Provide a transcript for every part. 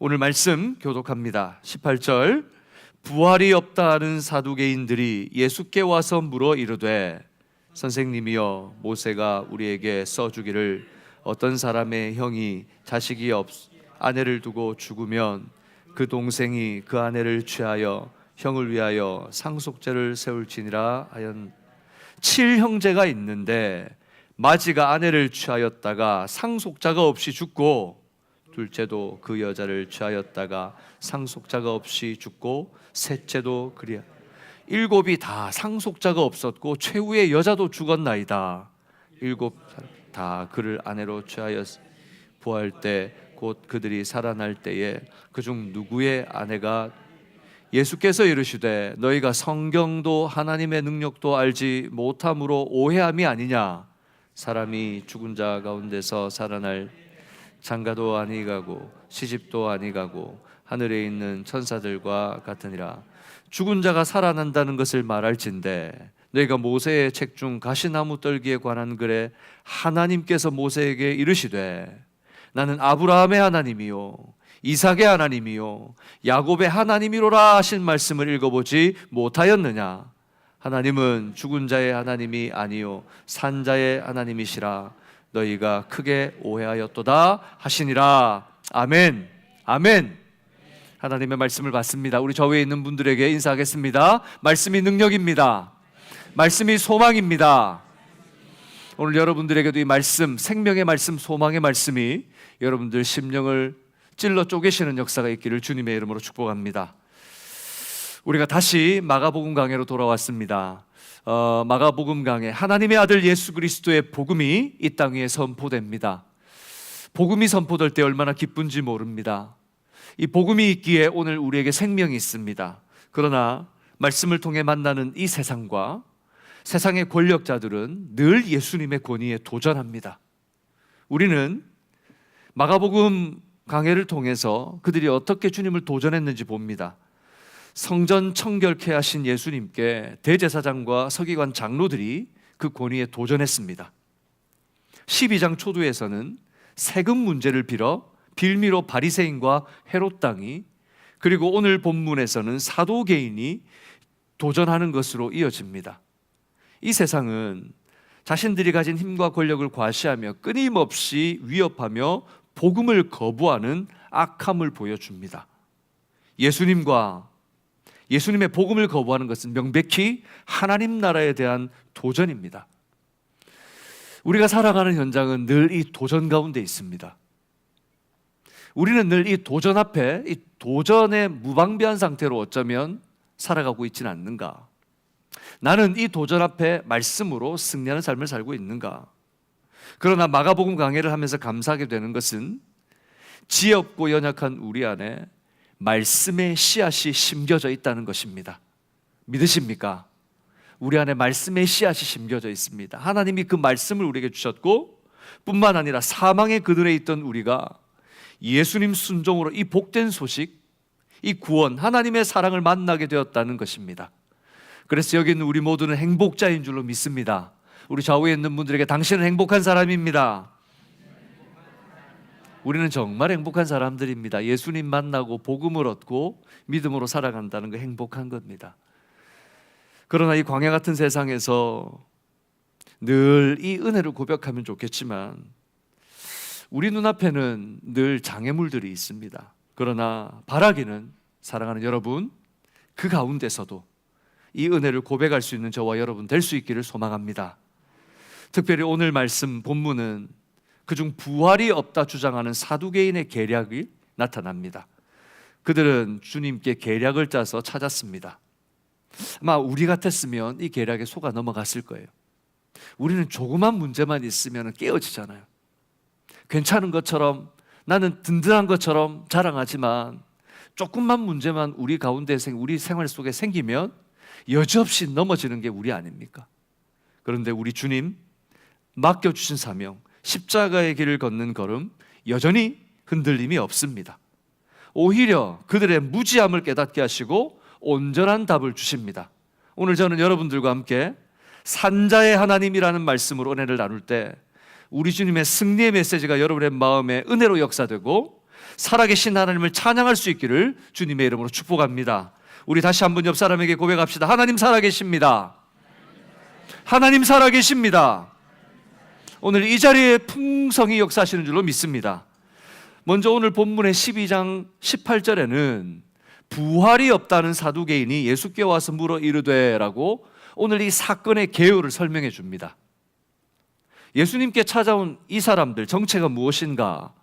오늘 말씀 교독합니다. 18절. 부활이 없다는 사두개인들이 예수께 와서 물어 이르되 선생님이여, 모세가 우리에게 써주기를 어떤 사람의 형이 자식이 아내를 두고 죽으면 그 동생이 그 아내를 취하여 형을 위하여 상속죄를 세울지니라 하연. 7형제가 있는데 마지가 아내를 취하였다가 상속자가 없이 죽고, 둘째도 그 여자를 취하였다가 상속자가 없이 죽고, 셋째도 그리하. 7이 다 상속자가 없었고 최후의 여자도 죽었나이다. 7 다 그를 아내로 취하였. 부활 때 곧 그들이 살아날 때에 그중 누구의 아내가 예수께서 이르시되 너희가 성경도 하나님의 능력도 알지 못함으로 오해함이 아니냐. 사람이 죽은 자 가운데서 살아날 장가도 아니 가고 시집도 아니 가고 하늘에 있는 천사들과 같으니라. 죽은 자가 살아난다는 것을 말할진대 너희가 모세의 책 중 가시나무 떨기에 관한 글에 하나님께서 모세에게 이르시되 나는 아브라함의 하나님이요 이삭의 하나님이요 야곱의 하나님이로라 하신 말씀을 읽어보지 못하였느냐. 하나님은 죽은 자의 하나님이 아니요 산 자의 하나님이시라. 너희가 크게 오해하였도다 하시니라. 아멘. 아멘. 하나님의 말씀을 받습니다. 우리 저 위에 있는 분들에게 인사하겠습니다. 말씀이 능력입니다. 말씀이 소망입니다. 오늘 여러분들에게도 이 말씀, 생명의 말씀, 소망의 말씀이 여러분들 심령을 찔러 쪼개시는 역사가 있기를 주님의 이름으로 축복합니다. 우리가 다시 마가복음 강해로 돌아왔습니다. 마가복음 강해, 하나님의 아들 예수 그리스도의 복음이 이 땅 위에 선포됩니다. 복음이 선포될 때 얼마나 기쁜지 모릅니다. 이 복음이 있기에 오늘 우리에게 생명이 있습니다. 그러나 말씀을 통해 만나는 이 세상과 세상의 권력자들은 늘 예수님의 권위에 도전합니다. 우리는 마가복음 강해를 통해서 그들이 어떻게 주님을 도전했는지 봅니다. 성전 청결케 하신 예수님께 대제사장과 서기관 장로들이 그 권위에 도전했습니다. 12장 초두에서는 세금 문제를 빌미로 바리새인과 헤롯 당이, 그리고 오늘 본문에서는 사도개인이 도전하는 것으로 이어집니다. 이 세상은 자신들이 가진 힘과 권력을 과시하며 끊임없이 위협하며 복음을 거부하는 악함을 보여줍니다. 예수님의 복음을 거부하는 것은 명백히 하나님 나라에 대한 도전입니다. 우리가 살아가는 현장은 늘 이 도전 가운데 있습니다. 우리는 늘 이 도전 앞에, 이 도전에 무방비한 상태로 어쩌면 살아가고 있지는 않는가? 나는 이 도전 앞에 말씀으로 승리하는 삶을 살고 있는가? 그러나 마가복음 강해를 하면서 감사하게 되는 것은 지혜 없고 연약한 우리 안에 말씀의 씨앗이 심겨져 있다는 것입니다. 믿으십니까? 우리 안에 말씀의 씨앗이 심겨져 있습니다. 하나님이 그 말씀을 우리에게 주셨고, 뿐만 아니라 사망의 그늘에 있던 우리가 예수님 순종으로 이 복된 소식, 이 구원, 하나님의 사랑을 만나게 되었다는 것입니다. 그래서 여기 있는 우리 모두는 행복자인 줄로 믿습니다. 우리 좌우에 있는 분들에게 당신은 행복한 사람입니다. 우리는 정말 행복한 사람들입니다. 예수님 만나고 복음을 얻고 믿음으로 살아간다는 거 행복한 겁니다. 그러나 이 광야 같은 세상에서 늘 이 은혜를 고백하면 좋겠지만 우리 눈앞에는 늘 장애물들이 있습니다. 그러나 바라기는, 사랑하는 여러분, 그 가운데서도 이 은혜를 고백할 수 있는 저와 여러분 될 수 있기를 소망합니다. 특별히 오늘 말씀 본문은 그중 부활이 없다 주장하는 사두개인의 계략이 나타납니다. 그들은 주님께 계략을 짜서 찾았습니다. 아마 우리 같았으면 이 계략에 속아 넘어갔을 거예요. 우리는 조그만 문제만 있으면 깨어지잖아요. 괜찮은 것처럼, 나는 든든한 것처럼 자랑하지만 조금만 문제만 우리 가운데 우리 생활 속에 생기면 여지없이 넘어지는 게 우리 아닙니까? 그런데 우리 주님 맡겨주신 사명, 십자가의 길을 걷는 걸음 여전히 흔들림이 없습니다. 오히려 그들의 무지함을 깨닫게 하시고 온전한 답을 주십니다. 오늘 저는 여러분들과 함께 산자의 하나님이라는 말씀으로 은혜를 나눌 때 우리 주님의 승리의 메시지가 여러분의 마음에 은혜로 역사되고 살아계신 하나님을 찬양할 수 있기를 주님의 이름으로 축복합니다. 우리 다시 한번 옆 사람에게 고백합시다. 하나님 살아계십니다. 하나님 살아계십니다. 오늘 이 자리에 풍성히 역사하시는 줄로 믿습니다. 먼저 오늘 본문의 12장 18절에는 부활이 없다는 사두개인이 예수께 와서 물어 이르되 라고 오늘 이 사건의 개요를 설명해 줍니다. 예수님께 찾아온 이 사람들 정체가 무엇인가?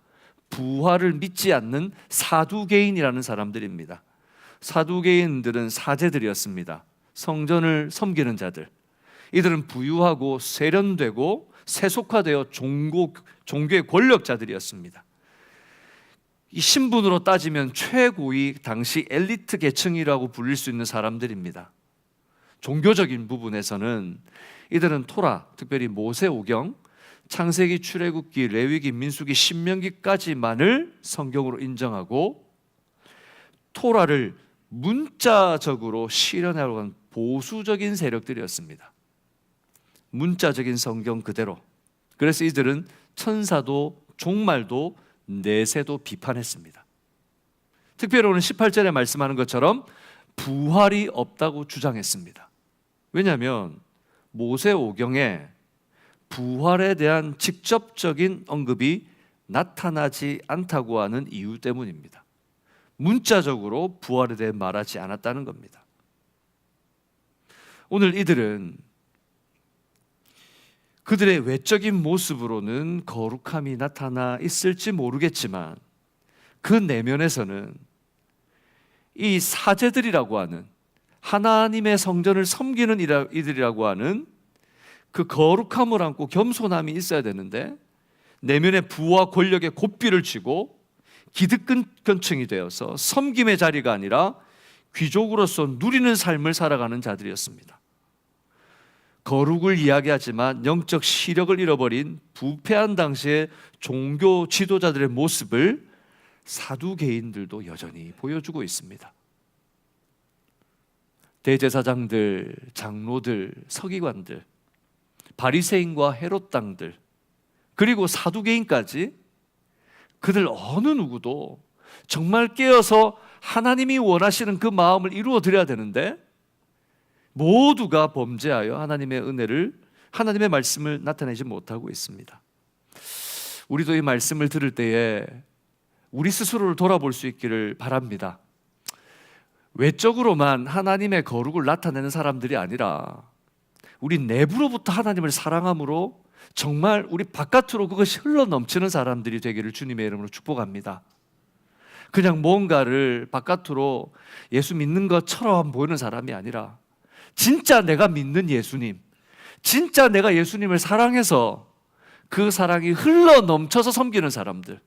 부활을 믿지 않는 사두개인이라는 사람들입니다. 사두개인들은 사제들이었습니다. 성전을 섬기는 자들. 이들은 부유하고 세련되고 세속화되어 종교의 권력자들이었습니다. 이 신분으로 따지면 최고위 당시 엘리트 계층이라고 불릴 수 있는 사람들입니다. 종교적인 부분에서는 이들은 토라, 특별히 모세오경, 창세기, 출애굽기, 레위기, 민수기, 신명기까지만을 성경으로 인정하고 토라를 문자적으로 실현하려고 한 보수적인 세력들이었습니다. 문자적인 성경 그대로. 그래서 이들은 천사도 종말도 내세도 비판했습니다. 특별히 오늘 18절에 말씀하는 것처럼 부활이 없다고 주장했습니다. 왜냐하면 모세오경에 부활에 대한 직접적인 언급이 나타나지 않다고 하는 이유 때문입니다. 문자적으로 부활에 대해 말하지 않았다는 겁니다. 오늘 이들은 그들의 외적인 모습으로는 거룩함이 나타나 있을지 모르겠지만 그 내면에서는 이 사제들이라고 하는 하나님의 성전을 섬기는 이들이라고 하는 그 거룩함을 안고 겸손함이 있어야 되는데 내면의 부와 권력의 고삐를 쥐고 기득권층이 되어서 섬김의 자리가 아니라 귀족으로서 누리는 삶을 살아가는 자들이었습니다. 거룩을 이야기하지만 영적 시력을 잃어버린 부패한 당시의 종교 지도자들의 모습을 사두개인들도 여전히 보여주고 있습니다. 대제사장들, 장로들, 서기관들, 바리새인과 헤롯 당들, 그리고 사두개인까지 그들 어느 누구도 정말 깨어서 하나님이 원하시는 그 마음을 이루어 드려야 되는데 모두가 범죄하여 하나님의 은혜를, 하나님의 말씀을 나타내지 못하고 있습니다. 우리도 이 말씀을 들을 때에 우리 스스로를 돌아볼 수 있기를 바랍니다. 외적으로만 하나님의 거룩을 나타내는 사람들이 아니라 우리 내부로부터 하나님을 사랑함으로 정말 우리 바깥으로 그것이 흘러넘치는 사람들이 되기를 주님의 이름으로 축복합니다. 그냥 뭔가를 바깥으로 예수 믿는 것처럼 보이는 사람이 아니라 진짜 내가 믿는 예수님, 진짜 내가 예수님을 사랑해서 그 사랑이 흘러넘쳐서 섬기는 사람들,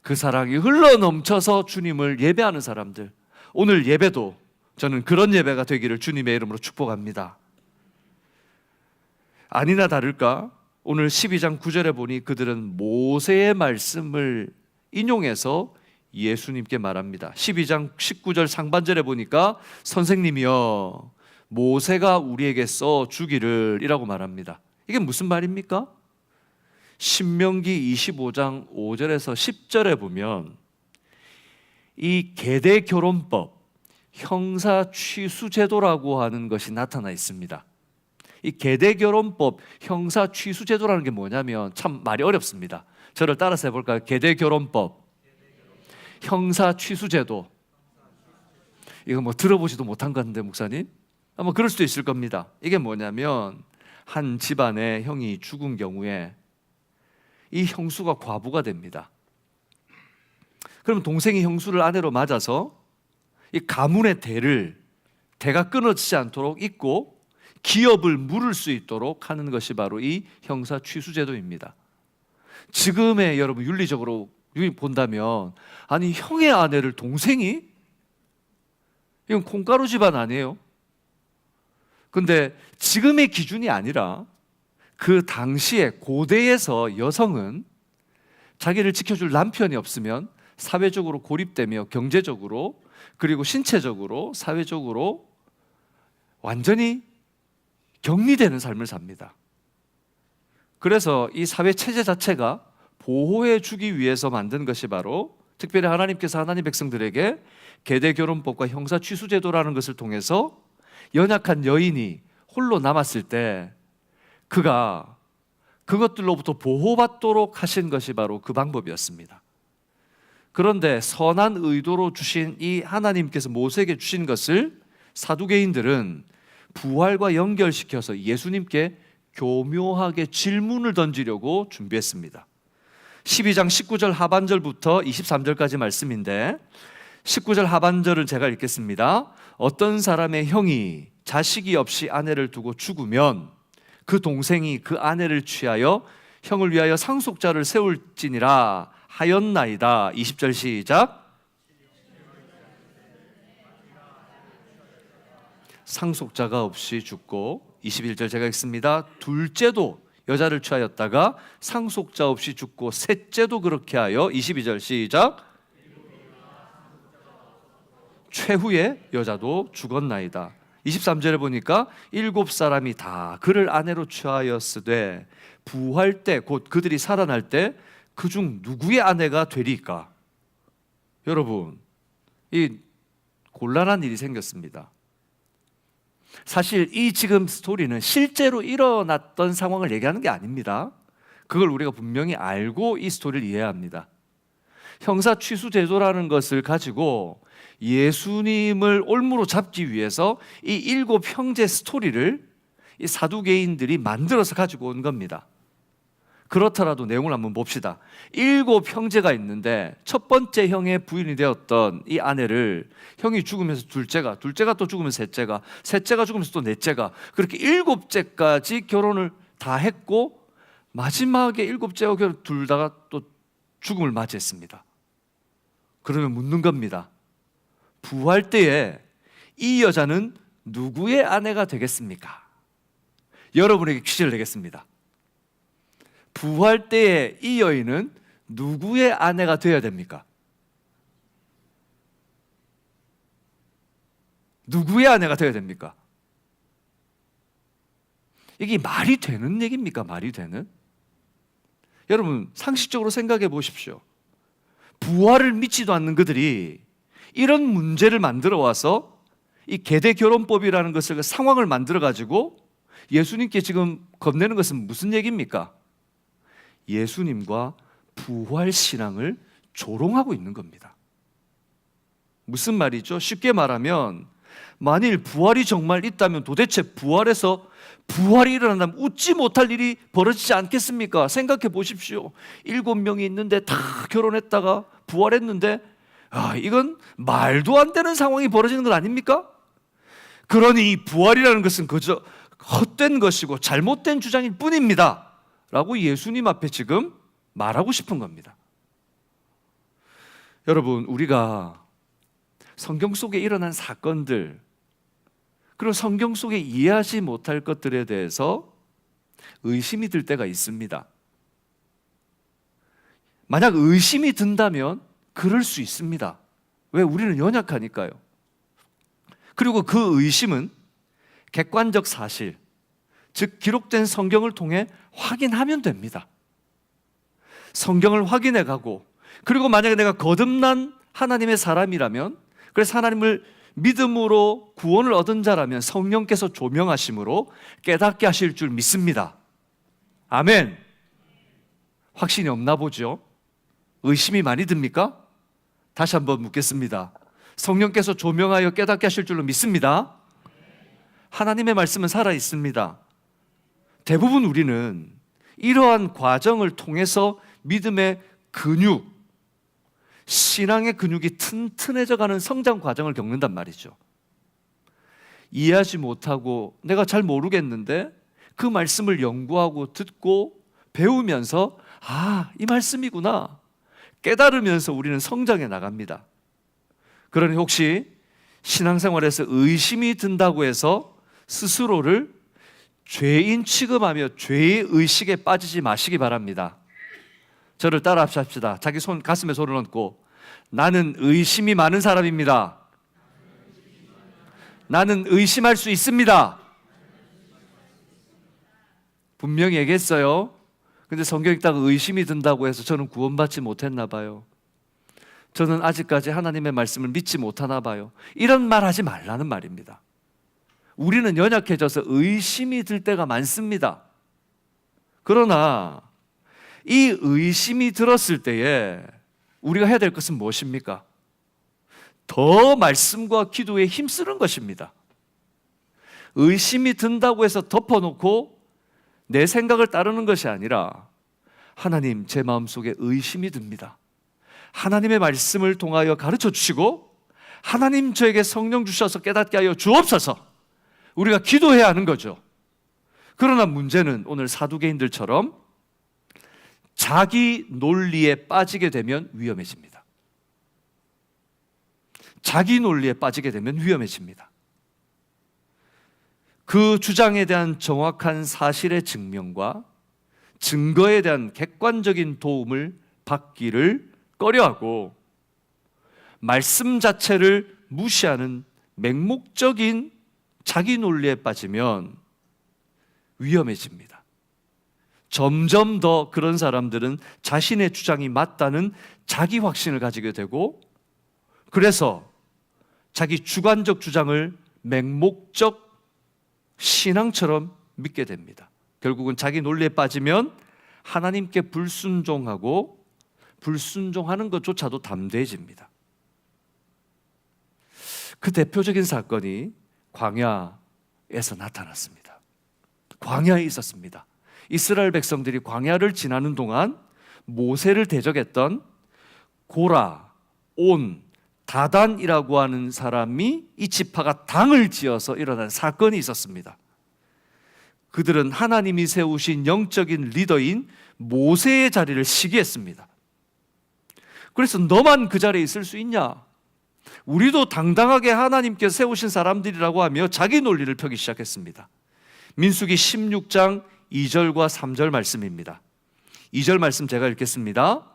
그 사랑이 흘러넘쳐서 주님을 예배하는 사람들, 오늘 예배도 저는 그런 예배가 되기를 주님의 이름으로 축복합니다. 아니나 다를까 오늘 12장 9절에 보니 그들은 모세의 말씀을 인용해서 예수님께 말합니다. 12장 19절 상반절에 보니까 선생님이여 모세가 우리에게 써 주기를 이라고 말합니다. 이게 무슨 말입니까? 신명기 25장 5절에서 10절에 보면 이 계대결혼법, 형사취수제도라고 하는 것이 나타나 있습니다. 이 계대결혼법, 형사취수제도라는 게 뭐냐면 참 말이 어렵습니다. 저를 따라서 해볼까요? 계대결혼법, 형사취수제도. 이거 뭐 들어보지도 못한 것 같은데 목사님? 아마 그럴 수도 있을 겁니다. 이게 뭐냐면 한 집안의 형이 죽은 경우에 이 형수가 과부가 됩니다. 그럼 동생이 형수를 아내로 맞아서 이 가문의 대가 끊어지지 않도록 잇고 기업을 물을 수 있도록 하는 것이 바로 이 형사 취수제도입니다. 지금의 여러분 윤리적으로 본다면 아니 형의 아내를 동생이? 이건 콩가루 집안 아니에요? 근데 지금의 기준이 아니라 그 당시에 고대에서 여성은 자기를 지켜줄 남편이 없으면 사회적으로 고립되며 경제적으로 그리고 신체적으로 사회적으로 완전히 격리되는 삶을 삽니다. 그래서 이 사회 체제 자체가 보호해 주기 위해서 만든 것이 바로 특별히 하나님께서 하나님 백성들에게 계대결혼법과 형사취수제도라는 것을 통해서 연약한 여인이 홀로 남았을 때 그가 그것들로부터 보호받도록 하신 것이 바로 그 방법이었습니다. 그런데 선한 의도로 주신 이 하나님께서 모세에게 주신 것을 사두개인들은 부활과 연결시켜서 예수님께 교묘하게 질문을 던지려고 준비했습니다. 12장 19절 하반절부터 23절까지 말씀인데 19절 하반절을 제가 읽겠습니다. 어떤 사람의 형이 자식이 없이 아내를 두고 죽으면 그 동생이 그 아내를 취하여 형을 위하여 상속자를 세울지니라 하였나이다. 20절 시작. 상속자가 없이 죽고 21절 제가 읽습니다. 둘째도 여자를 취하였다가 상속자 없이 죽고 셋째도 그렇게 하여 22절 시작. 최후의 여자도 죽었나이다. 23절에 보니까 7사람이 다 그를 아내로 취하였으되 부활 때 곧 그들이 살아날 때 그중 누구의 아내가 되리까? 여러분, 이 곤란한 일이 생겼습니다. 사실 이 지금 스토리는 실제로 일어났던 상황을 얘기하는 게 아닙니다. 그걸 우리가 분명히 알고 이 스토리를 이해해야 합니다. 형사 취수 제도라는 것을 가지고 예수님을 올무로 잡기 위해서 이 7 형제 스토리를 이 사두개인들이 만들어서 가지고 온 겁니다. 그렇더라도 내용을 한번 봅시다. 7 형제가 있는데 첫 번째 형의 부인이 되었던 이 아내를 형이 죽으면서 둘째가 또 죽으면서 셋째가 죽으면서 또 넷째가 그렇게 7째까지 결혼을 다 했고 마지막에 7째와 둘 다가 또 죽음을 맞이했습니다. 그러면 묻는 겁니다. 부활 때에 이 여자는 누구의 아내가 되겠습니까? 여러분에게 퀴즈를 내겠습니다. 부활 때에 이 여인은 누구의 아내가 되어야 됩니까? 누구의 아내가 되어야 됩니까? 이게 말이 되는 얘기입니까? 말이 되는? 여러분 상식적으로 생각해 보십시오. 부활을 믿지도 않는 그들이 이런 문제를 만들어 와서 이 계대결혼법이라는 것을 상황을 만들어 가지고 예수님께 지금 건네는 것은 무슨 얘기입니까? 예수님과 부활신앙을 조롱하고 있는 겁니다. 무슨 말이죠? 쉽게 말하면 만일 부활이 정말 있다면 도대체 부활이 일어난다면 웃지 못할 일이 벌어지지 않겠습니까? 생각해 보십시오. 7명이 있는데 다 결혼했다가 부활했는데 이건 말도 안 되는 상황이 벌어지는 건 아닙니까? 그러니 이 부활이라는 것은 그저 헛된 것이고 잘못된 주장일 뿐입니다 라고 예수님 앞에 지금 말하고 싶은 겁니다. 여러분 우리가 성경 속에 일어난 사건들 그리고 성경 속에 이해하지 못할 것들에 대해서 의심이 들 때가 있습니다. 만약 의심이 든다면 그럴 수 있습니다. 왜? 우리는 연약하니까요. 그리고 그 의심은 객관적 사실, 즉 기록된 성경을 통해 확인하면 됩니다. 성경을 확인해 가고 그리고 만약에 내가 거듭난 하나님의 사람이라면 그래서 하나님을 믿음으로 구원을 얻은 자라면 성령께서 조명하심으로 깨닫게 하실 줄 믿습니다. 아멘. 확신이 없나 보죠? 의심이 많이 듭니까? 다시 한번 묻겠습니다. 성령께서 조명하여 깨닫게 하실 줄로 믿습니다. 하나님의 말씀은 살아 있습니다. 대부분 우리는 이러한 과정을 통해서 믿음의 근육, 신앙의 근육이 튼튼해져 가는 성장 과정을 겪는단 말이죠. 이해하지 못하고 내가 잘 모르겠는데 그 말씀을 연구하고 듣고 배우면서 이 말씀이구나 깨달으면서 우리는 성장해 나갑니다. 그러니 혹시 신앙생활에서 의심이 든다고 해서 스스로를 죄인 취급하며 죄의 의식에 빠지지 마시기 바랍니다. 저를 따라 합시다. 자기 가슴에 손을 얹고 나는 의심이 많은 사람입니다. 나는 의심할 수 있습니다. 분명히 얘기했어요. 근데 성경 읽다가 의심이 든다고 해서 저는 구원받지 못했나 봐요. 저는 아직까지 하나님의 말씀을 믿지 못하나 봐요. 이런 말 하지 말라는 말입니다. 우리는 연약해져서 의심이 들 때가 많습니다. 그러나 이 의심이 들었을 때에 우리가 해야 될 것은 무엇입니까? 더 말씀과 기도에 힘쓰는 것입니다. 의심이 든다고 해서 덮어놓고 내 생각을 따르는 것이 아니라, 하나님, 제 마음속에 의심이 듭니다. 하나님의 말씀을 통하여 가르쳐 주시고 하나님 저에게 성령 주셔서 깨닫게 하여 주옵소서. 우리가 기도해야 하는 거죠. 그러나 문제는 오늘 사두개인들처럼 자기 논리에 빠지게 되면 위험해집니다. 자기 논리에 빠지게 되면 위험해집니다. 그 주장에 대한 정확한 사실의 증명과 증거에 대한 객관적인 도움을 받기를 꺼려하고 말씀 자체를 무시하는 맹목적인 자기 논리에 빠지면 위험해집니다. 점점 더 그런 사람들은 자신의 주장이 맞다는 자기 확신을 가지게 되고, 그래서 자기 주관적 주장을 맹목적 신앙처럼 믿게 됩니다. 결국은 자기 논리에 빠지면 하나님께 불순종하고 불순종하는 것조차도 담대해집니다. 그 대표적인 사건이 광야에서 나타났습니다. 광야에 있었습니다. 이스라엘 백성들이 광야를 지나는 동안 모세를 대적했던 고라, 온, 다단이라고 하는 사람이, 이 지파가 당을 지어서 일어난 사건이 있었습니다. 그들은 하나님이 세우신 영적인 리더인 모세의 자리를 시기했습니다. 그래서 너만 그 자리에 있을 수 있냐? 우리도 당당하게 하나님께서 세우신 사람들이라고 하며 자기 논리를 펴기 시작했습니다. 민수기 16장 2절과 3절 말씀입니다. 2절 말씀 제가 읽겠습니다.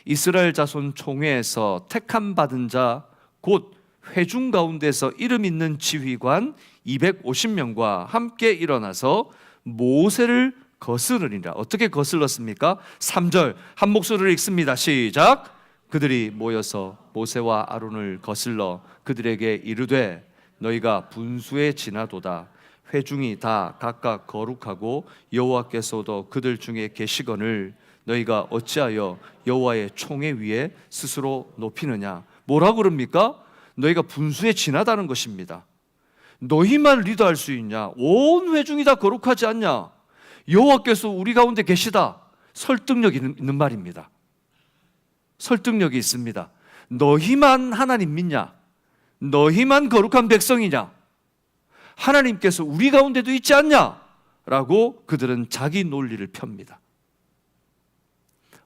이스라엘 자손 총회에서 택함 받은 자 곧 회중 가운데서 이름 있는 지휘관 250명과 함께 일어나서 모세를 거스르니라. 어떻게 거슬렀습니까? 3절 한 목소리를 읽습니다. 시작. 그들이 모여서 모세와 아론을 거슬러 그들에게 이르되 너희가 분수에 지나도다. 회중이 다 각각 거룩하고 여호와께서도 그들 중에 계시거늘 너희가 어찌하여 여호와의 총회 위에 스스로 높이느냐. 뭐라고 그럽니까? 너희가 분수에 지나다는 것입니다. 너희만 리더할 수 있냐? 온 회중이 다 거룩하지 않냐? 여호와께서 우리 가운데 계시다. 설득력이 있는 말입니다. 설득력이 있습니다. 너희만 하나님 믿냐? 너희만 거룩한 백성이냐? 하나님께서 우리 가운데도 있지 않냐? 라고 그들은 자기 논리를 펴니다.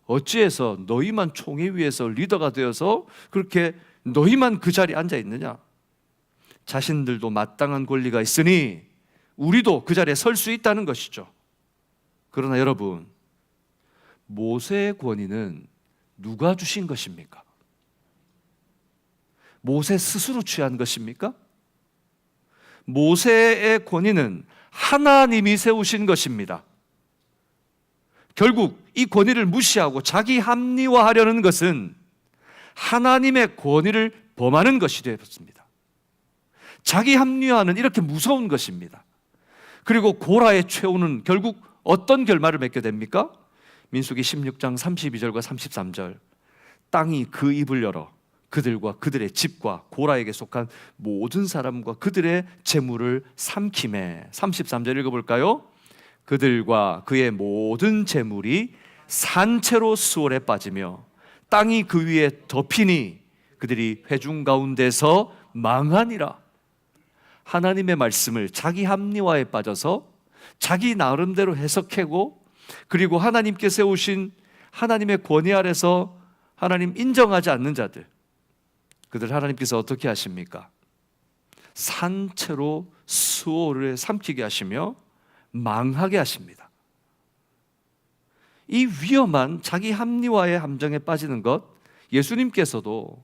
어찌해서 너희만 총회 위에서 리더가 되어서 그렇게 너희만 그 자리에 앉아 있느냐? 자신들도 마땅한 권리가 있으니 우리도 그 자리에 설 수 있다는 것이죠. 그러나 여러분, 모세의 권위는 누가 주신 것입니까? 모세 스스로 취한 것입니까? 모세의 권위는 하나님이 세우신 것입니다. 결국 이 권위를 무시하고 자기 합리화하려는 것은 하나님의 권위를 범하는 것이 되었습니다. 자기 합리화는 이렇게 무서운 것입니다. 그리고 고라의 최후는 결국 어떤 결말을 맺게 됩니까? 민수기 16장 32절과 33절 땅이 그 입을 열어 그들과 그들의 집과 고라에게 속한 모든 사람과 그들의 재물을 삼키매. 33절 읽어볼까요? 그들과 그의 모든 재물이 산채로 수월에 빠지며 땅이 그 위에 덮이니 그들이 회중 가운데서 망하니라. 하나님의 말씀을 자기 합리화에 빠져서 자기 나름대로 해석하고, 그리고 하나님께 세우신 하나님의 권위 아래서 하나님 인정하지 않는 자들, 그들 하나님께서 어떻게 하십니까? 산채로 수호를 삼키게 하시며 망하게 하십니다. 이 위험한 자기 합리화의 함정에 빠지는 것, 예수님께서도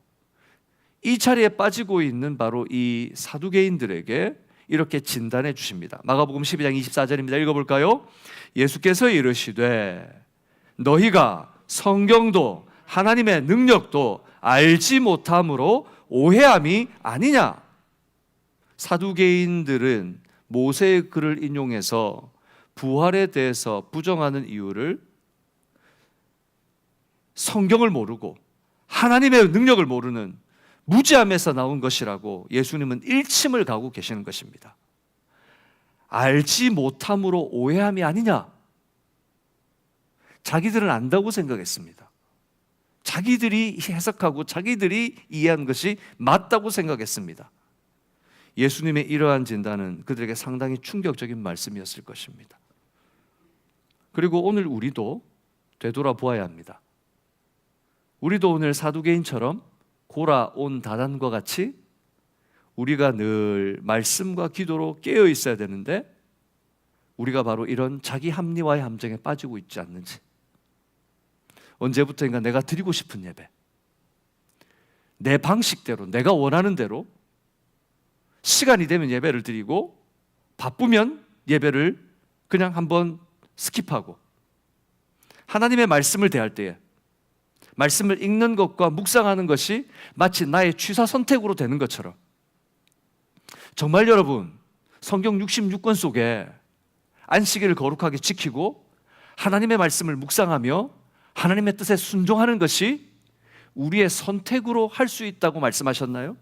이 자리에 빠지고 있는 바로 이 사두개인들에게 이렇게 진단해 주십니다. 마가복음 12장 24절입니다. 읽어볼까요? 예수께서 이르시되 너희가 성경도 하나님의 능력도 알지 못함으로 오해함이 아니냐. 사두개인들은 모세의 글을 인용해서 부활에 대해서 부정하는 이유를 성경을 모르고 하나님의 능력을 모르는 무지함에서 나온 것이라고 예수님은 일침을 가고 계시는 것입니다. 알지 못함으로 오해함이 아니냐. 자기들은 안다고 생각했습니다. 자기들이 해석하고 자기들이 이해한 것이 맞다고 생각했습니다. 예수님의 이러한 진단은 그들에게 상당히 충격적인 말씀이었을 것입니다. 그리고 오늘 우리도 되돌아보아야 합니다. 우리도 오늘 사두개인처럼 고라 온 다단과 같이 우리가 늘 말씀과 기도로 깨어 있어야 되는데 우리가 바로 이런 자기 합리화의 함정에 빠지고 있지 않는지. 언제부터인가 내가 드리고 싶은 예배, 내 방식대로 내가 원하는 대로 시간이 되면 예배를 드리고 바쁘면 예배를 그냥 한번 스킵하고, 하나님의 말씀을 대할 때에 말씀을 읽는 것과 묵상하는 것이 마치 나의 취사 선택으로 되는 것처럼, 정말 여러분 성경 66권 속에 안식일을 거룩하게 지키고 하나님의 말씀을 묵상하며 하나님의 뜻에 순종하는 것이 우리의 선택으로 할 수 있다고 말씀하셨나요?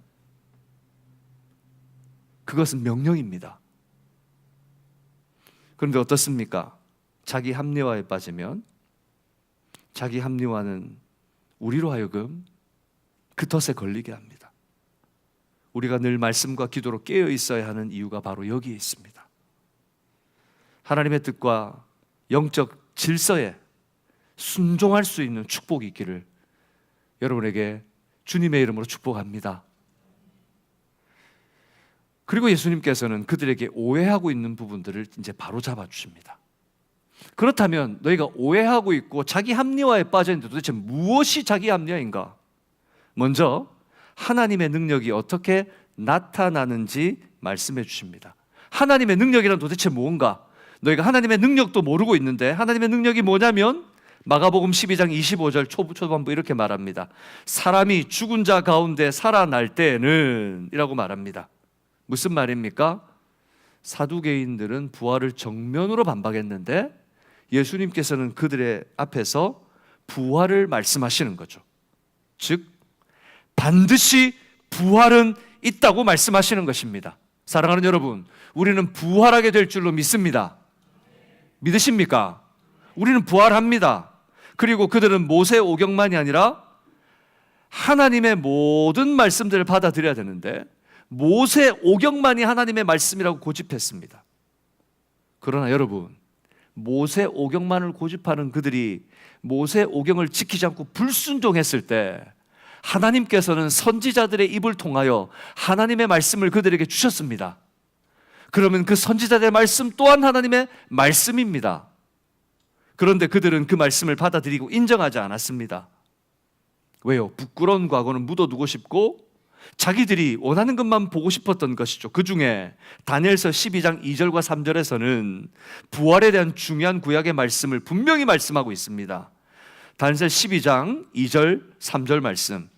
그것은 명령입니다. 그런데 어떻습니까? 자기 합리화에 빠지면 자기 합리화는 우리로 하여금 그 덫에 걸리게 합니다. 우리가 늘 말씀과 기도로 깨어 있어야 하는 이유가 바로 여기에 있습니다. 하나님의 뜻과 영적 질서에 순종할 수 있는 축복이 있기를 여러분에게 주님의 이름으로 축복합니다. 그리고 예수님께서는 그들에게 오해하고 있는 부분들을 이제 바로 잡아주십니다. 그렇다면 너희가 오해하고 있고 자기 합리화에 빠져있는데 도대체 무엇이 자기 합리화인가? 먼저 하나님의 능력이 어떻게 나타나는지 말씀해 주십니다. 하나님의 능력이란 도대체 뭔가? 너희가 하나님의 능력도 모르고 있는데 하나님의 능력이 뭐냐면 마가복음 12장 25절 초반부 이렇게 말합니다. 사람이 죽은 자 가운데 살아날 때에는 이라고 말합니다. 무슨 말입니까? 사두개인들은 부활을 정면으로 반박했는데 예수님께서는 그들의 앞에서 부활을 말씀하시는 거죠. 즉 반드시 부활은 있다고 말씀하시는 것입니다. 사랑하는 여러분, 우리는 부활하게 될 줄로 믿습니다. 믿으십니까? 우리는 부활합니다. 그리고 그들은 모세 오경만이 아니라 하나님의 모든 말씀들을 받아들여야 되는데 모세 오경만이 하나님의 말씀이라고 고집했습니다. 그러나 여러분, 모세 오경만을 고집하는 그들이 모세 오경을 지키지 않고 불순종했을 때 하나님께서는 선지자들의 입을 통하여 하나님의 말씀을 그들에게 주셨습니다. 그러면 그 선지자들의 말씀 또한 하나님의 말씀입니다. 그런데 그들은 그 말씀을 받아들이고 인정하지 않았습니다. 왜요? 부끄러운 과거는 묻어두고 싶고 자기들이 원하는 것만 보고 싶었던 것이죠. 그 중에 다니엘서 12장 2절과 3절에서는 부활에 대한 중요한 구약의 말씀을 분명히 말씀하고 있습니다. 다니엘서 12장 2절 3절 말씀,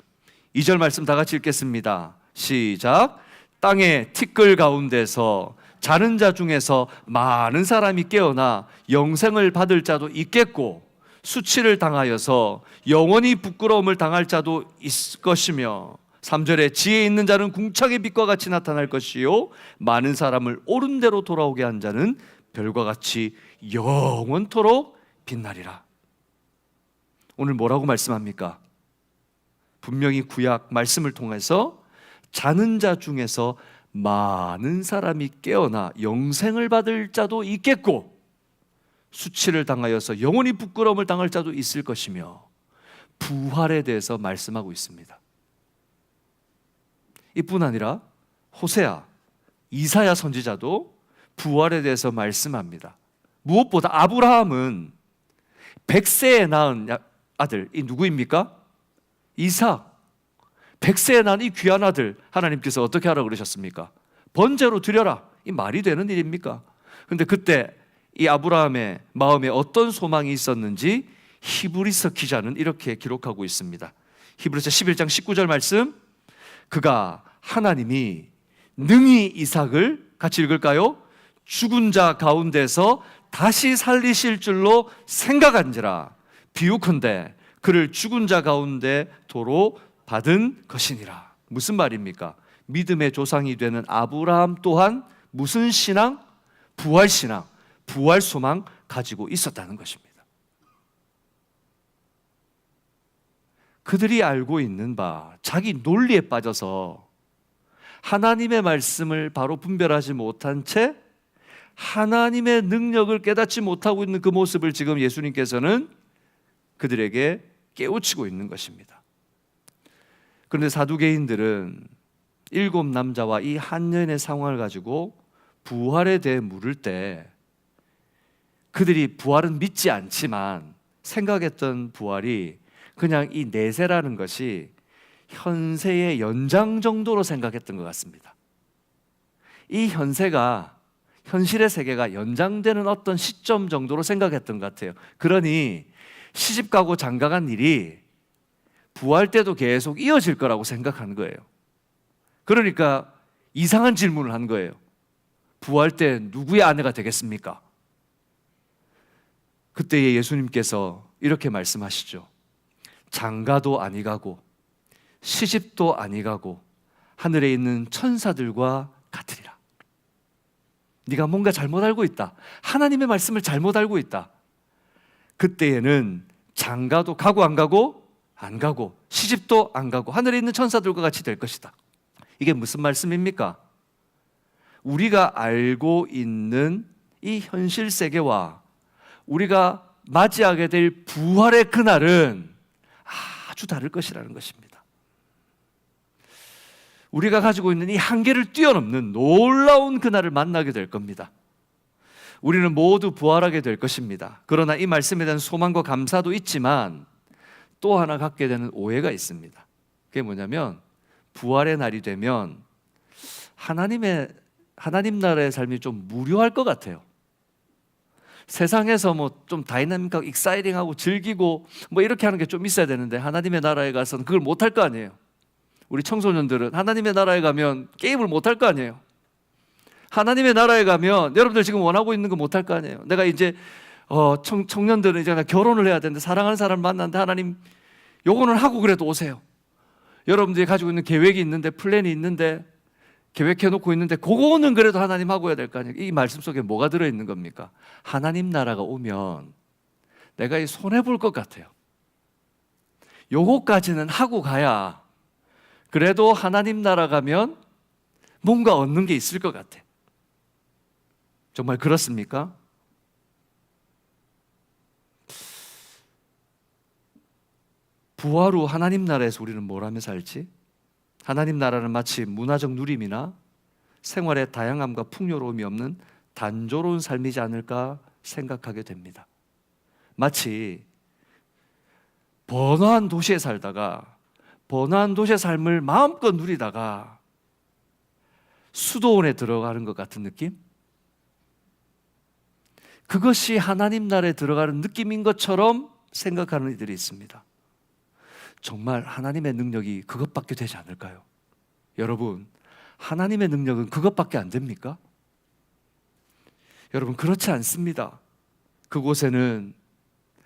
2절 말씀 다 같이 읽겠습니다. 시작. 땅의 티끌 가운데서 자는 자 중에서 많은 사람이 깨어나 영생을 받을 자도 있겠고 수치를 당하여서 영원히 부끄러움을 당할 자도 있을 것이며 3절에 지혜 있는 자는 궁창의 빛과 같이 나타날 것이요 많은 사람을 옳은 대로 돌아오게 한 자는 별과 같이 영원토록 빛나리라. 오늘 뭐라고 말씀합니까? 분명히 구약 말씀을 통해서 자는 자 중에서 많은 사람이 깨어나 영생을 받을 자도 있겠고 수치를 당하여서 영원히 부끄러움을 당할 자도 있을 것이며 부활에 대해서 말씀하고 있습니다. 이뿐 아니라 호세아, 이사야 선지자도 부활에 대해서 말씀합니다. 무엇보다 아브라함은 100세에 낳은 아들, 이 누구입니까? 이삭. 100세에 낳은 이 귀한 아들 하나님께서 어떻게 하라고 그러셨습니까? 번제로 드려라. 이 말이 되는 일입니까? 그런데 그때 이 아브라함의 마음에 어떤 소망이 있었는지 히브리서 기자는 이렇게 기록하고 있습니다. 히브리서 11장 19절 말씀, 그가 하나님이 능히 이삭을 같이 읽을까요? 죽은 자 가운데서 다시 살리실 줄로 생각한지라. 비유컨대 그를 죽은 자 가운데 도로 받은 것이니라. 무슨 말입니까? 믿음의 조상이 되는 아브라함 또한 무슨 신앙? 부활 신앙, 부활 소망 가지고 있었다는 것입니다. 그들이 알고 있는 바, 자기 논리에 빠져서 하나님의 말씀을 바로 분별하지 못한 채 하나님의 능력을 깨닫지 못하고 있는 그 모습을 지금 예수님께서는 그들에게 깨우치고 있는 것입니다. 그런데 사두개인들은 7 남자와 이 한 여인의 상황을 가지고 부활에 대해 물을 때 그들이 부활은 믿지 않지만 생각했던 부활이 그냥 이 내세라는 것이 현세의 연장 정도로 생각했던 것 같습니다. 이 현세가, 현실의 세계가 연장되는 어떤 시점 정도로 생각했던 것 같아요. 그러니 시집가고 장가간 일이 부활 때도 계속 이어질 거라고 생각한 거예요. 그러니까 이상한 질문을 한 거예요. 부활 때 누구의 아내가 되겠습니까? 그때에 예수님께서 이렇게 말씀하시죠. 장가도 아니 가고 시집도 아니 가고 하늘에 있는 천사들과 같으리라. 네가 뭔가 잘못 알고 있다. 하나님의 말씀을 잘못 알고 있다. 그때에는 장가도 가고 안 가고, 안 가고 시집도 안 가고 하늘에 있는 천사들과 같이 될 것이다. 이게 무슨 말씀입니까? 우리가 알고 있는 이 현실 세계와 우리가 맞이하게 될 부활의 그날은 아주 다를 것이라는 것입니다. 우리가 가지고 있는 이 한계를 뛰어넘는 놀라운 그날을 만나게 될 겁니다. 우리는 모두 부활하게 될 것입니다. 그러나 이 말씀에 대한 소망과 감사도 있지만 또 하나 갖게 되는 오해가 있습니다. 그게 뭐냐면 부활의 날이 되면 하나님 나라의 삶이 좀 무료할 것 같아요. 세상에서 뭐 좀 다이나믹하고 익사이팅하고 즐기고 뭐 이렇게 하는 게 좀 있어야 되는데 하나님의 나라에 가서는 그걸 못 할 거 아니에요. 우리 청소년들은 하나님의 나라에 가면 게임을 못 할 거 아니에요. 하나님의 나라에 가면 여러분들 지금 원하고 있는 거 못 할 거 아니에요. 내가 이제 청년들은 이제 결혼을 해야 되는데 사랑하는 사람을 만났는데 하나님 요거는 하고 그래도 오세요. 여러분들이 가지고 있는 계획이 있는데 플랜이 있는데 계획해놓고 있는데 그거는 그래도 하나님 하고 해야 될 거 아니에요. 이 말씀 속에 뭐가 들어있는 겁니까? 하나님 나라가 오면 내가 이 손해볼 것 같아요. 요거까지는 하고 가야 그래도 하나님 나라 가면 뭔가 얻는 게 있을 것 같아. 정말 그렇습니까? 부활 후 하나님 나라에서 우리는 뭘 하며 살지? 하나님 나라는 마치 문화적 누림이나 생활의 다양함과 풍요로움이 없는 단조로운 삶이지 않을까 생각하게 됩니다. 마치 번화한 도시에 살다가 번화한 도시의 삶을 마음껏 누리다가 수도원에 들어가는 것 같은 느낌? 그것이 하나님 나라에 들어가는 느낌인 것처럼 생각하는 이들이 있습니다. 정말 하나님의 능력이 그것밖에 되지 않을까요? 여러분, 하나님의 능력은 그것밖에 안 됩니까? 여러분, 그렇지 않습니다. 그곳에는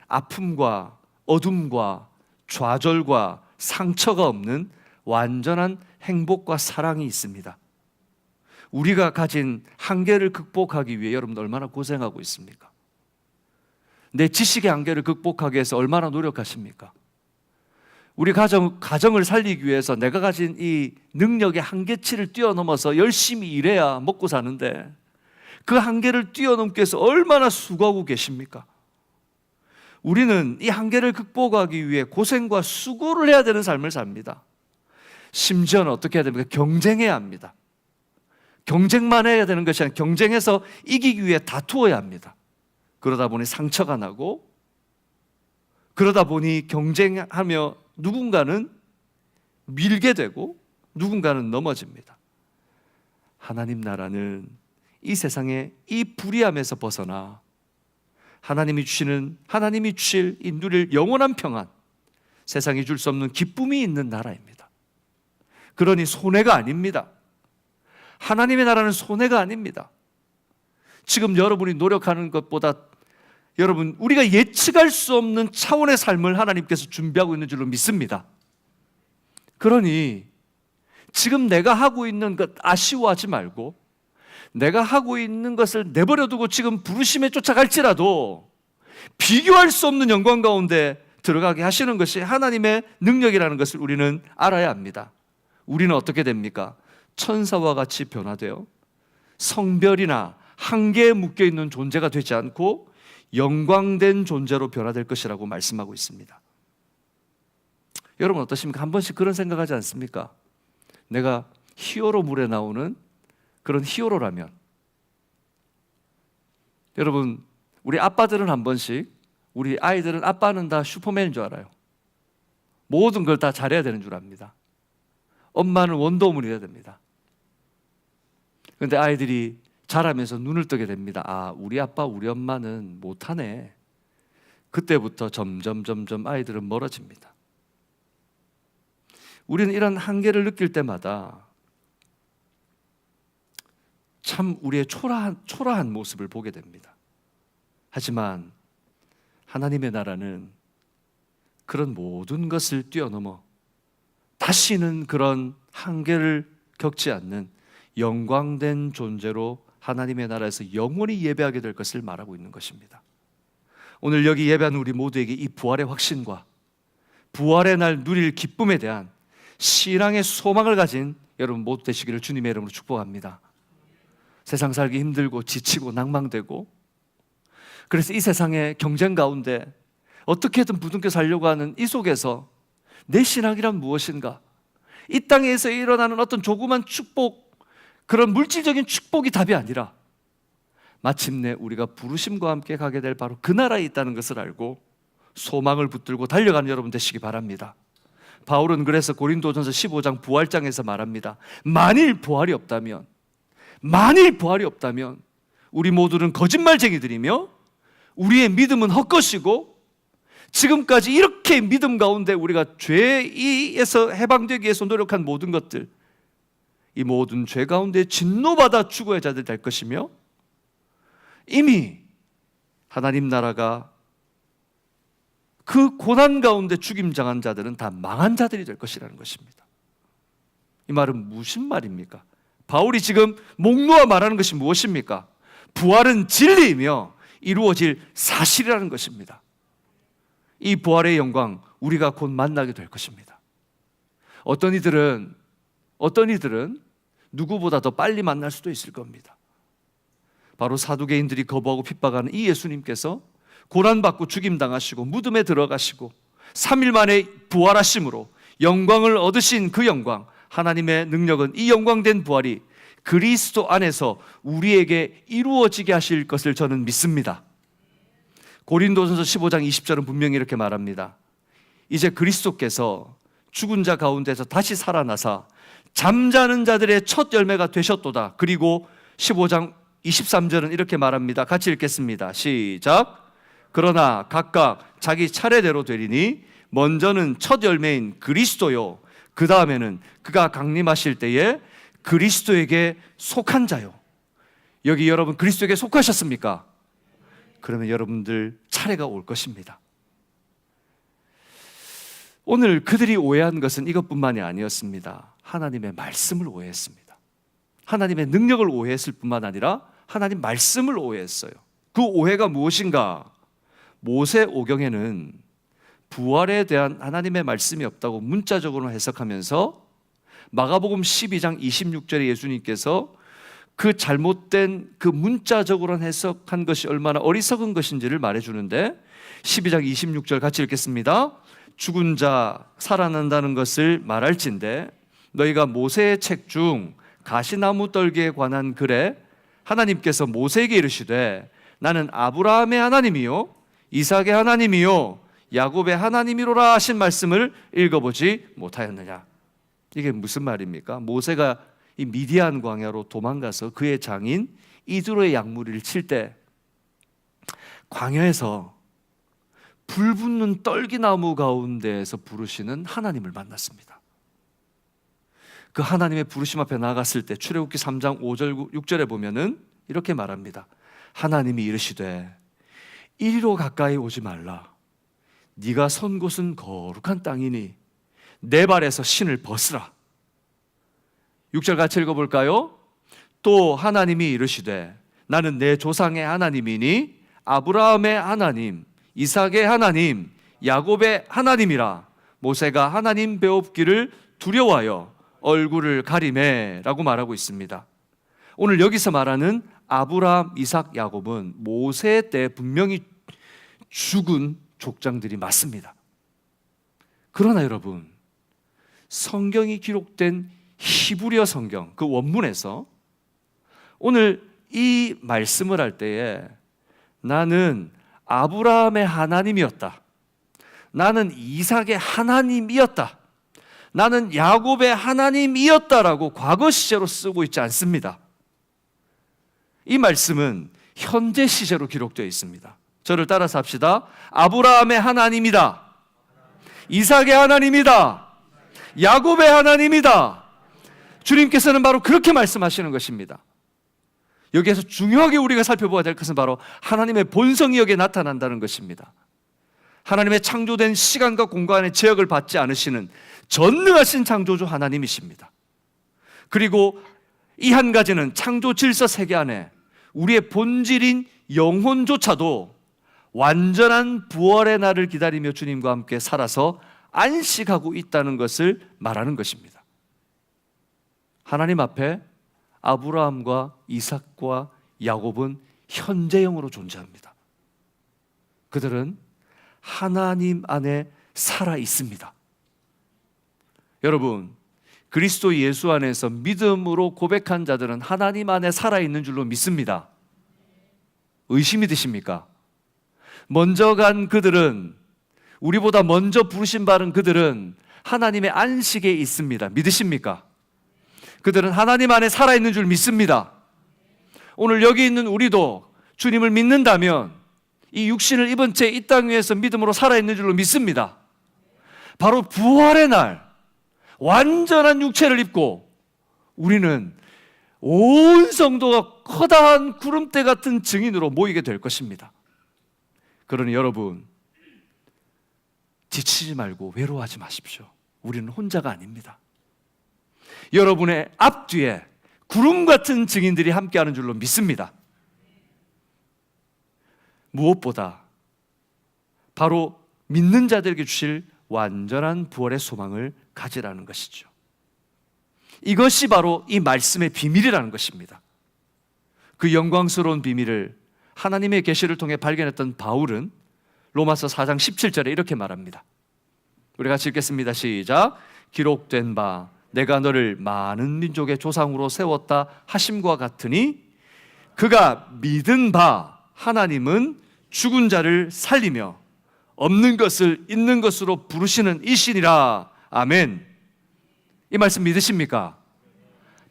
아픔과 어둠과 좌절과 상처가 없는 완전한 행복과 사랑이 있습니다. 우리가 가진 한계를 극복하기 위해 여러분 얼마나 고생하고 있습니까? 내 지식의 한계를 극복하기 위해서 얼마나 노력하십니까? 우리 가정을 살리기 위해서 내가 가진 이 능력의 한계치를 뛰어넘어서 열심히 일해야 먹고 사는데 그 한계를 뛰어넘기 위해서 얼마나 수고하고 계십니까? 우리는 이 한계를 극복하기 위해 고생과 수고를 해야 되는 삶을 삽니다. 심지어는 어떻게 해야 됩니까? 경쟁해야 합니다. 경쟁만 해야 되는 것이 아니라 경쟁해서 이기기 위해 다투어야 합니다. 그러다 보니 상처가 나고 그러다 보니 경쟁하며 누군가는 밀게 되고 누군가는 넘어집니다. 하나님 나라는 이 세상의 이 불의함에서 벗어나 하나님이 주실 이 누릴 영원한 평안, 세상이 줄 수 없는 기쁨이 있는 나라입니다. 그러니 손해가 아닙니다. 하나님의 나라는 손해가 아닙니다. 지금 여러분이 노력하는 것보다 여러분, 우리가 예측할 수 없는 차원의 삶을 하나님께서 준비하고 있는 줄로 믿습니다. 그러니 지금 내가 하고 있는 것 아쉬워하지 말고, 내가 하고 있는 것을 내버려두고 지금 부르심에 쫓아갈지라도 비교할 수 없는 영광 가운데 들어가게 하시는 것이 하나님의 능력이라는 것을 우리는 알아야 합니다. 우리는 어떻게 됩니까? 천사와 같이 변화되어 성별이나 한계에 묶여있는 존재가 되지 않고 영광된 존재로 변화될 것이라고 말씀하고 있습니다. 여러분 어떠십니까? 한 번씩 그런 생각하지 않습니까? 내가 히어로물에 나오는 그런 히어로라면, 여러분 우리 아빠들은 한 번씩, 우리 아이들은 아빠는 다 슈퍼맨인 줄 알아요. 모든 걸 다 잘해야 되는 줄 압니다. 엄마는 원더우먼이어야 됩니다. 그런데 아이들이 자라면서 눈을 뜨게 됩니다. 아, 우리 아빠 우리 엄마는 못하네. 그때부터 점점 아이들은 멀어집니다. 우리는 이런 한계를 느낄 때마다 참 우리의 초라한 모습을 보게 됩니다. 하지만 하나님의 나라는 그런 모든 것을 뛰어넘어 다시는 그런 한계를 겪지 않는 영광된 존재로 하나님의 나라에서 영원히 예배하게 될 것을 말하고 있는 것입니다. 오늘 여기 예배하는 우리 모두에게 이 부활의 확신과 부활의 날 누릴 기쁨에 대한 신앙의 소망을 가진 여러분 모두 되시기를 주님의 이름으로 축복합니다. 세상 살기 힘들고 지치고 낭망되고, 그래서 이 세상의 경쟁 가운데 어떻게든 부둥켜 살려고 하는 이 속에서 내 신앙이란 무엇인가? 이 땅에서 일어나는 어떤 조그만 축복, 그런 물질적인 축복이 답이 아니라 마침내 우리가 부르심과 함께 가게 될 바로 그 나라에 있다는 것을 알고 소망을 붙들고 달려가는 여러분 되시기 바랍니다. 바울은 그래서 고린도전서 15장 부활장에서 말합니다. 만일 부활이 없다면 우리 모두는 거짓말쟁이들이며 우리의 믿음은 헛것이고, 지금까지 이렇게 믿음 가운데 우리가 죄에서 해방되기 위해서 노력한 모든 것들, 이 모든 죄 가운데 진노받아 죽어야 자들 될 것이며, 이미 하나님 나라가 그 고난 가운데 죽임당한 자들은 다 망한 자들이 될 것이라는 것입니다. 이 말은 무슨 말입니까? 바울이 지금 목 놓아 말하는 것이 무엇입니까? 부활은 진리이며 이루어질 사실이라는 것입니다. 이 부활의 영광 우리가 곧 만나게 될 것입니다. 어떤 이들은 누구보다 더 빨리 만날 수도 있을 겁니다. 바로 사두개인들이 거부하고 핍박하는 이 예수님께서 고난받고 죽임당하시고 무덤에 들어가시고 3일 만에 부활하심으로 영광을 얻으신 그 영광, 하나님의 능력은 이 영광된 부활이 그리스도 안에서 우리에게 이루어지게 하실 것을 저는 믿습니다. 고린도전서 15장 20절은 분명히 이렇게 말합니다. 이제 그리스도께서 죽은 자 가운데서 다시 살아나사 잠자는 자들의 첫 열매가 되셨도다. 그리고 15장 23절은 이렇게 말합니다. 같이 읽겠습니다. 시작. 그러나 각각 자기 차례대로 되리니 먼저는 첫 열매인 그리스도요, 그 다음에는 그가 강림하실 때에 그리스도에게 속한 자요. 여기 여러분 그리스도에게 속하셨습니까? 그러면 여러분들 차례가 올 것입니다. 오늘 그들이 오해한 것은 이것뿐만이 아니었습니다. 하나님의 말씀을 오해했습니다. 하나님의 능력을 오해했을 뿐만 아니라 하나님 말씀을 오해했어요. 그 오해가 무엇인가? 모세오경에는 부활에 대한 하나님의 말씀이 없다고 문자적으로 해석하면서 마가복음 12장 26절에 예수님께서 그 잘못된 그 문자적으로 해석한 것이 얼마나 어리석은 것인지를 말해주는데, 12장 26절 같이 읽겠습니다. 죽은 자 살아난다는 것을 말할진대 너희가 모세의 책 중 가시나무 떨기에 관한 글에 하나님께서 모세에게 이르시되 나는 아브라함의 하나님이요 이삭의 하나님이요 야곱의 하나님이로라 하신 말씀을 읽어보지 못하였느냐. 이게 무슨 말입니까? 모세가 이 미디안 광야로 도망가서 그의 장인 이드로의 양무리를 칠 때 광야에서 불붙는 떨기나무 가운데에서 부르시는 하나님을 만났습니다. 그 하나님의 부르심 앞에 나갔을 때 출애굽기 3장 5절 6절에 보면은 이렇게 말합니다. 하나님이 이르시되 이리로 가까이 오지 말라. 네가 선 곳은 거룩한 땅이니 내 발에서 신을 벗으라. 6절 같이 읽어볼까요? 또 하나님이 이르시되 나는 내 조상의 하나님이니 아브라함의 하나님, 이삭의 하나님, 야곱의 하나님이라. 모세가 하나님 배웁기를 두려워하여 얼굴을 가리매 라고 말하고 있습니다. 오늘 여기서 말하는 아브라함, 이삭, 야곱은 모세 때 분명히 죽은 족장들이 맞습니다. 그러나 여러분, 성경이 기록된 히브리어 성경 그 원문에서 오늘 이 말씀을 할 때에 나는 아브라함의 하나님이었다, 나는 이삭의 하나님이었다, 나는 야곱의 하나님이었다라고 과거 시제로 쓰고 있지 않습니다. 이 말씀은 현재 시제로 기록되어 있습니다. 저를 따라서 합시다. 아브라함의 하나님이다, 이삭의 하나님이다, 야곱의 하나님이다. 주님께서는 바로 그렇게 말씀하시는 것입니다. 여기에서 중요하게 우리가 살펴봐야 될 것은 바로 하나님의 본성이 여기에 나타난다는 것입니다. 하나님의 창조된 시간과 공간의 제약을 받지 않으시는 전능하신 창조주 하나님이십니다. 그리고 이 한 가지는 창조 질서 세계 안에 우리의 본질인 영혼조차도 완전한 부활의 날을 기다리며 주님과 함께 살아서 안식하고 있다는 것을 말하는 것입니다. 하나님 앞에 아브라함과 이삭과 야곱은 현재형으로 존재합니다. 그들은 하나님 안에 살아 있습니다. 여러분, 그리스도 예수 안에서 믿음으로 고백한 자들은 하나님 안에 살아있는 줄로 믿습니다. 의심이 드십니까? 먼저 간 그들은, 우리보다 먼저 부르신 바른 그들은 하나님의 안식에 있습니다. 믿으십니까? 그들은 하나님 안에 살아있는 줄 믿습니다. 오늘 여기 있는 우리도 주님을 믿는다면 이 육신을 입은 채 이 땅 위에서 믿음으로 살아있는 줄로 믿습니다. 바로 부활의 날 완전한 육체를 입고 우리는 온 성도가 커다란 구름대 같은 증인으로 모이게 될 것입니다. 그러니 여러분, 지치지 말고 외로워하지 마십시오. 우리는 혼자가 아닙니다. 여러분의 앞뒤에 구름 같은 증인들이 함께하는 줄로 믿습니다. 무엇보다 바로 믿는 자들에게 주실 완전한 부활의 소망을 가지라는 것이죠. 이것이 바로 이 말씀의 비밀이라는 것입니다. 그 영광스러운 비밀을 하나님의 계시를 통해 발견했던 바울은 로마서 4장 17절에 이렇게 말합니다. 우리 같이 읽겠습니다. 시작. 기록된 바 내가 너를 많은 민족의 조상으로 세웠다 하심과 같으니 그가 믿은 바 하나님은 죽은 자를 살리며 없는 것을 있는 것으로 부르시는 이신이라. 아멘. 이 말씀 믿으십니까?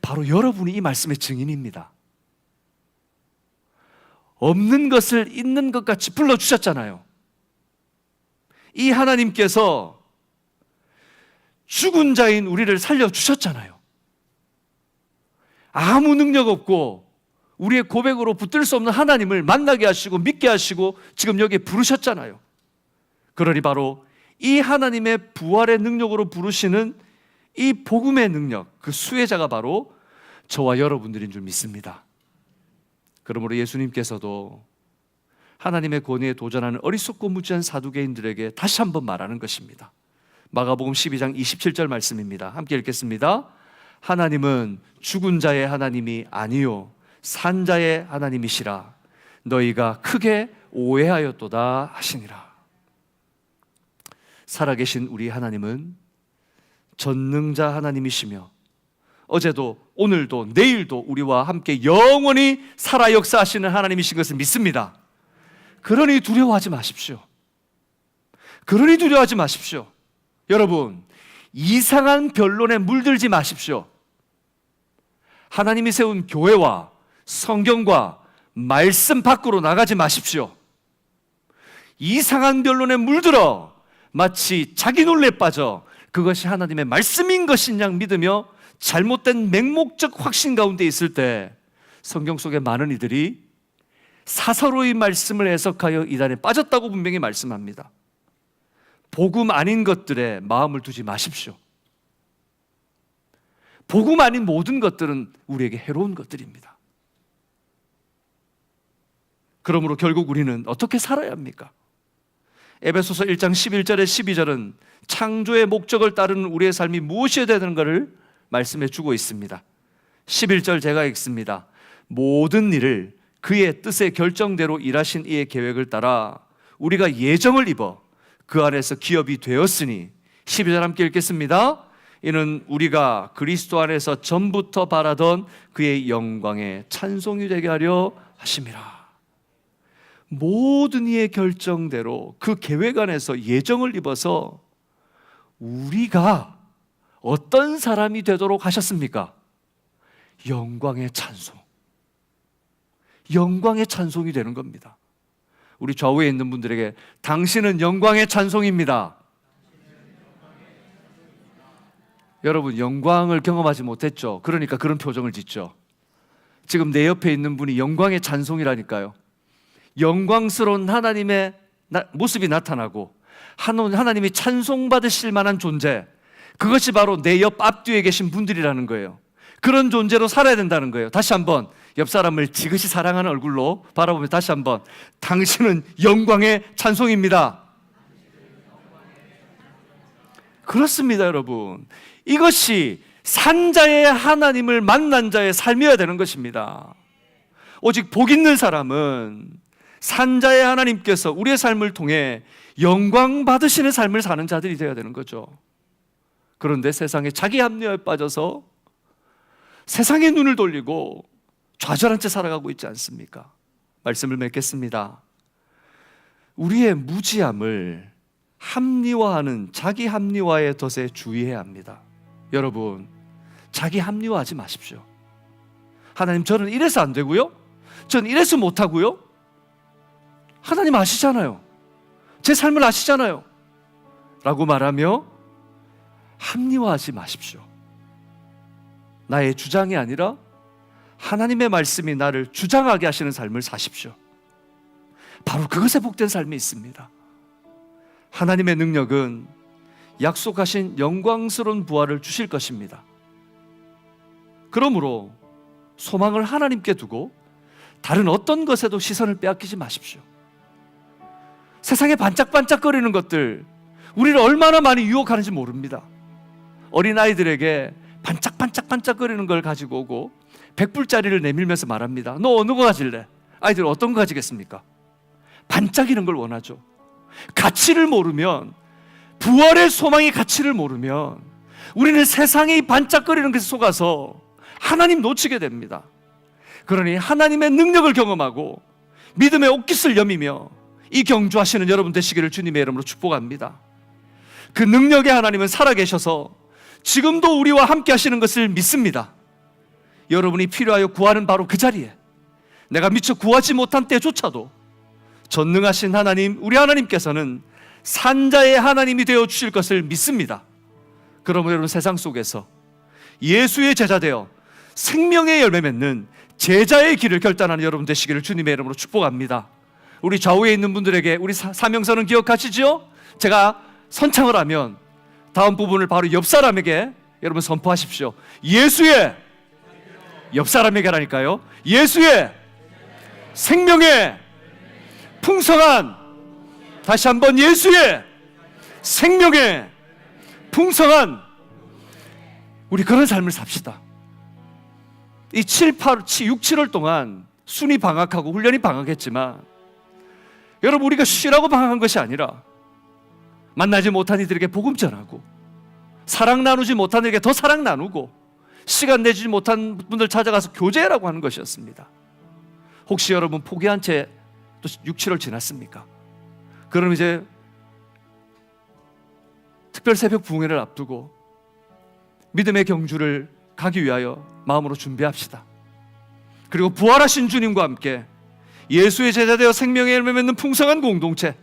바로 여러분이 이 말씀의 증인입니다. 없는 것을 있는 것 같이 불러주셨잖아요. 이 하나님께서 죽은 자인 우리를 살려주셨잖아요. 아무 능력 없고 우리의 고백으로 붙들 수 없는 하나님을 만나게 하시고 믿게 하시고 지금 여기에 부르셨잖아요. 그러니 바로 이 하나님의 부활의 능력으로 부르시는 이 복음의 능력, 그 수혜자가 바로 저와 여러분들인 줄 믿습니다. 그러므로 예수님께서도 하나님의 권위에 도전하는 어리석고 무지한 사두개인들에게 다시 한번 말하는 것입니다. 마가복음 12장 27절 말씀입니다. 함께 읽겠습니다. 하나님은 죽은 자의 하나님이 아니요 산 자의 하나님이시라. 너희가 크게 오해하였도다 하시니라. 살아계신 우리 하나님은 전능자 하나님이시며 어제도 오늘도 내일도 우리와 함께 영원히 살아 역사하시는 하나님이신 것을 믿습니다. 그러니 두려워하지 마십시오. 그러니 두려워하지 마십시오. 여러분, 이상한 변론에 물들지 마십시오. 하나님이 세운 교회와 성경과 말씀 밖으로 나가지 마십시오. 이상한 변론에 물들어 마치 자기 논리에 빠져 그것이 하나님의 말씀인 것인 양 믿으며 잘못된 맹목적 확신 가운데 있을 때 성경 속의 많은 이들이 사서로의 말씀을 해석하여 이단에 빠졌다고 분명히 말씀합니다. 복음 아닌 것들에 마음을 두지 마십시오. 복음 아닌 모든 것들은 우리에게 해로운 것들입니다. 그러므로 결국 우리는 어떻게 살아야 합니까? 에베소서 1장 11절에 12절은 창조의 목적을 따르는 우리의 삶이 무엇이어야 되는가를 말씀해 주고 있습니다. 11절 제가 읽습니다. 모든 일을 그의 뜻의 결정대로 일하신 이의 계획을 따라 우리가 예정을 입어 그 안에서 기업이 되었으니 12절 함께 읽겠습니다. 이는 우리가 그리스도 안에서 전부터 바라던 그의 영광에 찬송이 되게 하려 하심이라. 모든 이의 결정대로 그 계획 안에서 예정을 입어서 우리가 어떤 사람이 되도록 하셨습니까? 영광의 찬송. 영광의 찬송이 되는 겁니다. 우리 좌우에 있는 분들에게 당신은 영광의 찬송입니다. 여러분, 영광을 경험하지 못했죠? 그러니까 그런 표정을 짓죠. 지금 내 옆에 있는 분이 영광의 찬송이라니까요. 영광스러운 하나님의 모습이 나타나고 하나님이 찬송받으실 만한 존재, 그것이 바로 내 옆 앞뒤에 계신 분들이라는 거예요. 그런 존재로 살아야 된다는 거예요. 다시 한번 옆 사람을 지그시 사랑하는 얼굴로 바라보며 다시 한번 당신은 영광의 찬송입니다. 그렇습니다, 여러분. 이것이 산자의 하나님을 만난 자의 삶이어야 되는 것입니다. 오직 복 있는 사람은 산자의 하나님께서 우리의 삶을 통해 영광 받으시는 삶을 사는 자들이 되어야 되는 거죠. 그런데 세상에 자기 합리화에 빠져서 세상에 눈을 돌리고 좌절한 채 살아가고 있지 않습니까? 말씀을 맺겠습니다. 우리의 무지함을 합리화하는 자기 합리화의 덫에 주의해야 합니다. 여러분, 자기 합리화하지 마십시오. 하나님, 저는 이래서 안 되고요, 저는 이래서 못하고요. 하나님 아시잖아요. 제 삶을 아시잖아요. 라고 말하며 합리화하지 마십시오. 나의 주장이 아니라 하나님의 말씀이 나를 주장하게 하시는 삶을 사십시오. 바로 그것에 복된 삶이 있습니다. 하나님의 능력은 약속하신 영광스러운 부활을 주실 것입니다. 그러므로 소망을 하나님께 두고 다른 어떤 것에도 시선을 빼앗기지 마십시오. 세상에 반짝반짝거리는 것들, 우리를 얼마나 많이 유혹하는지 모릅니다. 어린아이들에게 반짝반짝거리는 걸 가지고 오고 100불짜리를 내밀면서 말합니다. 너 어느 거 가질래? 아이들 어떤 거 가지겠습니까? 반짝이는 걸 원하죠. 가치를 모르면, 부활의 소망의 가치를 모르면 우리는 세상이 반짝거리는 것에 속아서 하나님 놓치게 됩니다. 그러니 하나님의 능력을 경험하고 믿음의 옷깃을 여미며 이 경주하시는 여러분 되시기를 주님의 이름으로 축복합니다. 그 능력의 하나님은 살아계셔서 지금도 우리와 함께 하시는 것을 믿습니다. 여러분이 필요하여 구하는 바로 그 자리에, 내가 미처 구하지 못한 때조차도 전능하신 하나님, 우리 하나님께서는 산자의 하나님이 되어 주실 것을 믿습니다. 그러므로 여러분, 세상 속에서 예수의 제자 되어 생명의 열매 맺는 제자의 길을 결단하는 여러분 되시기를 주님의 이름으로 축복합니다. 우리 좌우에 있는 분들에게 우리 사명서는 기억하시죠? 제가 선창을 하면 다음 부분을 바로 옆 사람에게 여러분 선포하십시오. 예수의, 옆 사람에게 하라니까요. 예수의 생명의 풍성한, 다시 한번 예수의 생명의 풍성한, 우리 그런 삶을 삽시다. 이 6, 7월 동안 순위 방학하고 훈련이 방학했지만 여러분, 우리가 쉬라고 방학한 것이 아니라 만나지 못한 이들에게 복음 전하고, 사랑 나누지 못한 이들에게 더 사랑 나누고, 시간 내주지 못한 분들 찾아가서 교제라고 하는 것이었습니다. 혹시 여러분 포기한 채 또 6, 7월 지났습니까? 그럼 이제 특별 새벽 부흥회를 앞두고 믿음의 경주를 가기 위하여 마음으로 준비합시다. 그리고 부활하신 주님과 함께 예수의 제자 되어 생명의 열매 맺는 풍성한 공동체,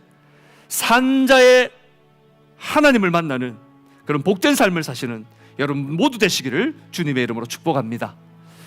산자의 하나님을 만나는 그런 복된 삶을 사시는 여러분 모두 되시기를 주님의 이름으로 축복합니다.